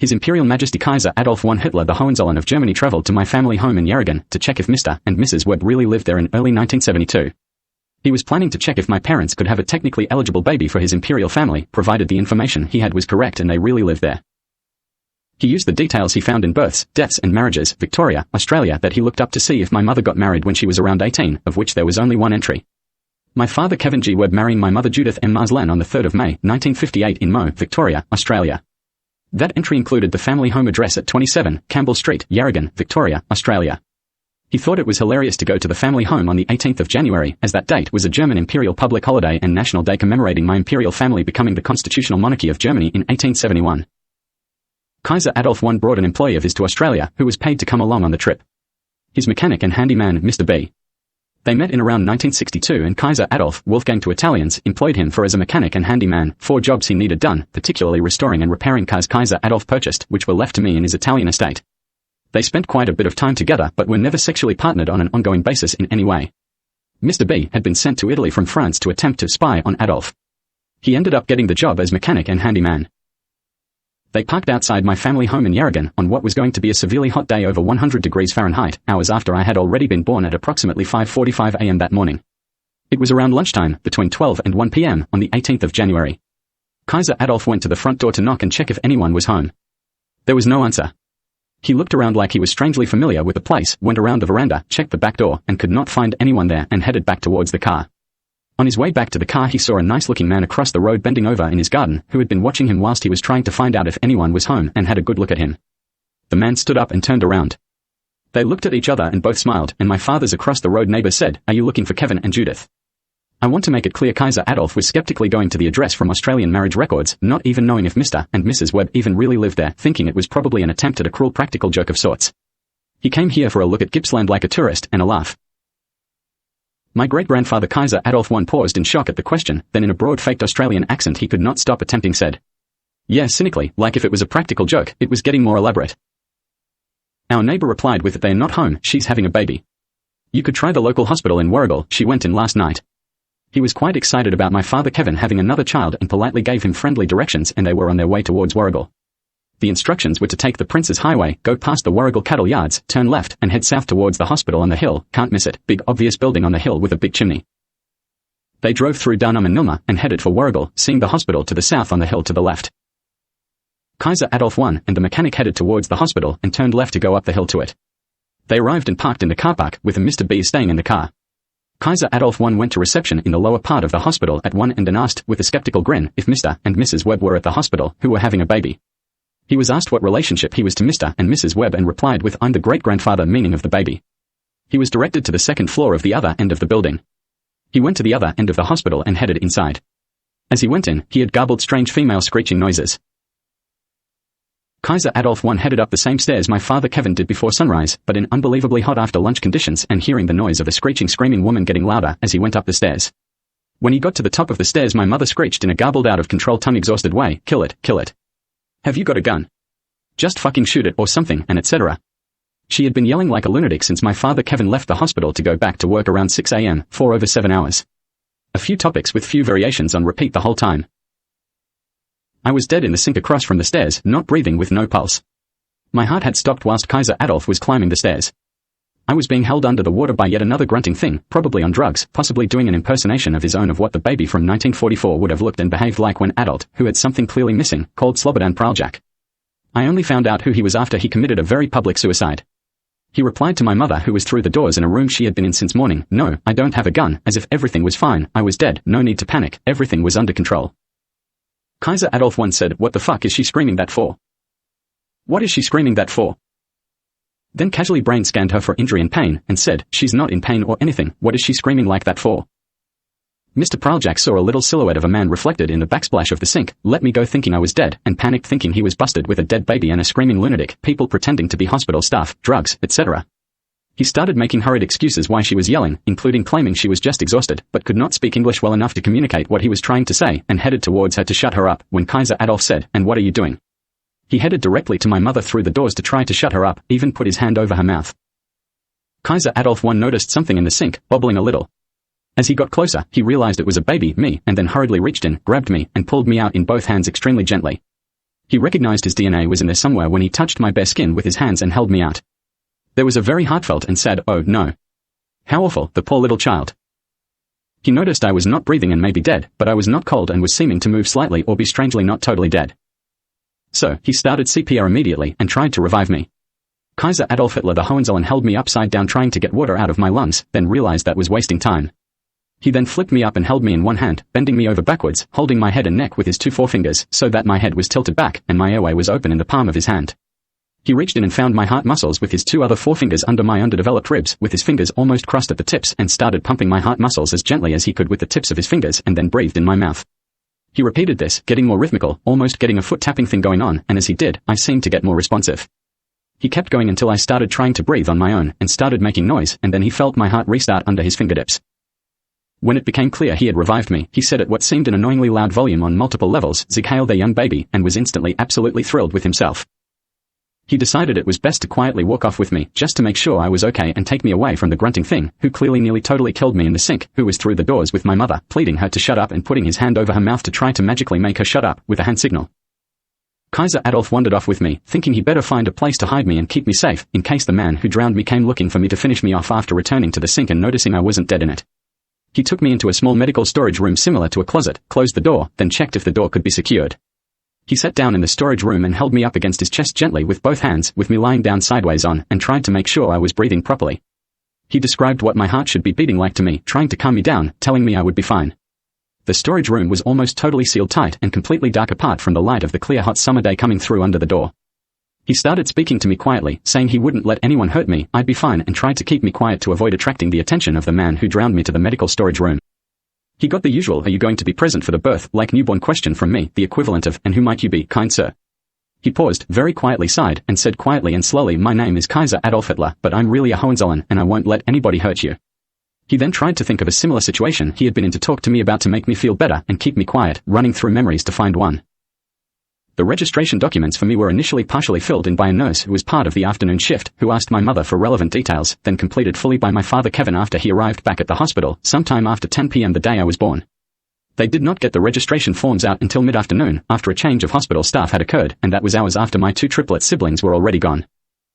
His Imperial Majesty Kaiser Adolf I Hitler the Hohenzollern of Germany travelled to my family home in Yarragon to check if Mr. and Mrs. Webb really lived there in early 1972. He was planning to check if my parents could have a technically eligible baby for his imperial family, provided the information he had was correct and they really lived there. He used the details he found in births, deaths and marriages, Victoria, Australia, that he looked up to see if my mother got married when she was around 18, of which there was only one entry. My father Kevin G. Webb marrying my mother Judith M. Marsland on the 3rd of May, 1958 in Mo, Victoria, Australia. That entry included the family home address at 27, Campbell Street, Yarragon, Victoria, Australia. He thought it was hilarious to go to the family home on the 18th of January, as that date was a German imperial public holiday and national day commemorating my imperial family becoming the constitutional monarchy of Germany in 1871. Kaiser Adolf I brought an employee of his to Australia, who was paid to come along on the trip. His mechanic and handyman, Mr. B. They met in around 1962 and Kaiser Adolf, Wolfgang to Italians, employed him for as a mechanic and handyman, 4 jobs he needed done, particularly restoring and repairing cars Kaiser Adolf purchased, which were left to me in his Italian estate. They spent quite a bit of time together but were never sexually partnered on an ongoing basis in any way. Mr. B had been sent to Italy from France to attempt to spy on Adolf. He ended up getting the job as mechanic and handyman. They parked outside my family home in Yarragon on what was going to be a severely hot day over 100 degrees Fahrenheit, hours after I had already been born at approximately 5:45 a.m. that morning. It was around lunchtime, between 12 and 1 p.m. on the 18th of January. Kaiser Adolf went to the front door to knock and check if anyone was home. There was no answer. He looked around like he was strangely familiar with the place, went around the veranda, checked the back door, and could not find anyone there and headed back towards the car. On his way back to the car he saw a nice-looking man across the road bending over in his garden, who had been watching him whilst he was trying to find out if anyone was home and had a good look at him. The man stood up and turned around. They looked at each other and both smiled, and my father's across-the-road neighbor said, "Are you looking for Kevin and Judith?" I want to make it clear Kaiser Adolf was skeptically going to the address from Australian marriage records, not even knowing if Mr. and Mrs. Webb even really lived there, thinking it was probably an attempt at a cruel practical joke of sorts. He came here for a look at Gippsland like a tourist and a laugh. My great-grandfather Kaiser Adolf I paused in shock at the question, then in a broad faked Australian accent he could not stop attempting said. Yeah, cynically, like if it was a practical joke, it was getting more elaborate. Our neighbor replied with, "They're not home, she's having a baby. You could try the local hospital in Warragul, she went in last night." He was quite excited about my father Kevin having another child and politely gave him friendly directions, and they were on their way towards Warragul. The instructions were to take the Prince's Highway, go past the Warragul cattle yards, turn left, and head south towards the hospital on the hill, can't miss it, big obvious building on the hill with a big chimney. They drove through Dunham and Nilma, and headed for Warragul, seeing the hospital to the south on the hill to the left. Kaiser Adolf I and the mechanic headed towards the hospital and turned left to go up the hill to it. They arrived and parked in the car park, with Mr. B staying in the car. Kaiser Adolf I went to reception in the lower part of the hospital at one end and asked, with a skeptical grin, if Mr. and Mrs. Webb were at the hospital, who were having a baby. He was asked what relationship he was to Mr. and Mrs. Webb and replied with, "I'm the great-grandfather," meaning of the baby. He was directed to the second floor of the other end of the building. He went to the other end of the hospital and headed inside. As he went in, he had garbled strange female screeching noises. Kaiser Adolf I headed up the same stairs my father Kevin did before sunrise, but in unbelievably hot after-lunch conditions and hearing the noise of a screeching screaming woman getting louder as he went up the stairs. When he got to the top of the stairs my mother screeched in a garbled out-of-control tongue-exhausted way, "Kill it, kill it. Have you got a gun? Just fucking shoot it or something," and etc. She had been yelling like a lunatic since my father Kevin left the hospital to go back to work around 6 a.m., for over 7 hours. A few topics with few variations on repeat the whole time. I was dead in the sink across from the stairs, not breathing with no pulse. My heart had stopped whilst Kaiser Adolf was climbing the stairs. I was being held under the water by yet another grunting thing, probably on drugs, possibly doing an impersonation of his own of what the baby from 1944 would have looked and behaved like when adult, who had something clearly missing, called Slobodan Praljak. I only found out who he was after he committed a very public suicide. He replied to my mother, who was through the doors in a room she had been in since morning, "No, I don't have a gun," as if everything was fine, I was dead, no need to panic, everything was under control. Kaiser Adolf I said, "What the fuck is she screaming that for? What is she screaming that for?" Then casually brain scanned her for injury and pain, and said, "She's not in pain or anything, what is she screaming like that for?" Mr. Praljak saw a little silhouette of a man reflected in the backsplash of the sink, let me go thinking I was dead, and panicked thinking he was busted with a dead baby and a screaming lunatic, people pretending to be hospital staff, drugs, etc. He started making hurried excuses why she was yelling, including claiming she was just exhausted, but could not speak English well enough to communicate what he was trying to say, and headed towards her to shut her up, when Kaiser Adolf said, "And what are you doing?" He headed directly to my mother through the doors to try to shut her up, even put his hand over her mouth. Kaiser Adolf I noticed something in the sink, bubbling a little. As he got closer, he realized it was a baby, me, and then hurriedly reached in, grabbed me, and pulled me out in both hands extremely gently. He recognized his DNA was in there somewhere when he touched my bare skin with his hands and held me out. There was a very heartfelt and sad, "Oh, no. How awful, the poor little child." He noticed I was not breathing and maybe dead, but I was not cold and was seeming to move slightly or be strangely not totally dead. So, he started CPR immediately and tried to revive me. Kaiser Adolf Hitler the Hohenzollern held me upside down trying to get water out of my lungs, then realized that was wasting time. He then flipped me up and held me in one hand, bending me over backwards, holding my head and neck with his 2 forefingers so that my head was tilted back and my airway was open in the palm of his hand. He reached in and found my heart muscles with his 2 other forefingers under my underdeveloped ribs with his fingers almost crossed at the tips and started pumping my heart muscles as gently as he could with the tips of his fingers and then breathed in my mouth. He repeated this, getting more rhythmical, almost getting a foot tapping thing going on, and as he did, I seemed to get more responsive. He kept going until I started trying to breathe on my own and started making noise, and then he felt my heart restart under his fingertips. When it became clear he had revived me, he said at what seemed an annoyingly loud volume on multiple levels, "Zig hail their young baby," and was instantly absolutely thrilled with himself. He decided it was best to quietly walk off with me, just to make sure I was okay and take me away from the grunting thing, who clearly nearly totally killed me in the sink, who was through the doors with my mother, pleading her to shut up and putting his hand over her mouth to try to magically make her shut up, with a hand signal. Kaiser Adolf wandered off with me, thinking he better find a place to hide me and keep me safe, in case the man who drowned me came looking for me to finish me off after returning to the sink and noticing I wasn't dead in it. He took me into a small medical storage room similar to a closet, closed the door, then checked if the door could be secured. He sat down in the storage room and held me up against his chest gently with both hands, with me lying down sideways on, and tried to make sure I was breathing properly. He described what my heart should be beating like to me, trying to calm me down, telling me I would be fine. The storage room was almost totally sealed tight and completely dark apart from the light of the clear hot summer day coming through under the door. He started speaking to me quietly, saying he wouldn't let anyone hurt me, I'd be fine, and tried to keep me quiet to avoid attracting the attention of the man who drowned me to the medical storage room. He got the usual, "Are you going to be present for the birth?" like newborn question from me, the equivalent of, "And who might you be, kind sir?" He paused, very quietly sighed, and said quietly and slowly, "My name is Kaiser Adolf Hitler, but I'm really a Hohenzollern, and I won't let anybody hurt you." He then tried to think of a similar situation he had been in to talk to me about to make me feel better and keep me quiet, running through memories to find one. The registration documents for me were initially partially filled in by a nurse who was part of the afternoon shift, who asked my mother for relevant details, then completed fully by my father Kevin after he arrived back at the hospital, sometime after 10 p.m. the day I was born. They did not get the registration forms out until mid-afternoon, after a change of hospital staff had occurred, and that was hours after my 2 triplet siblings were already gone.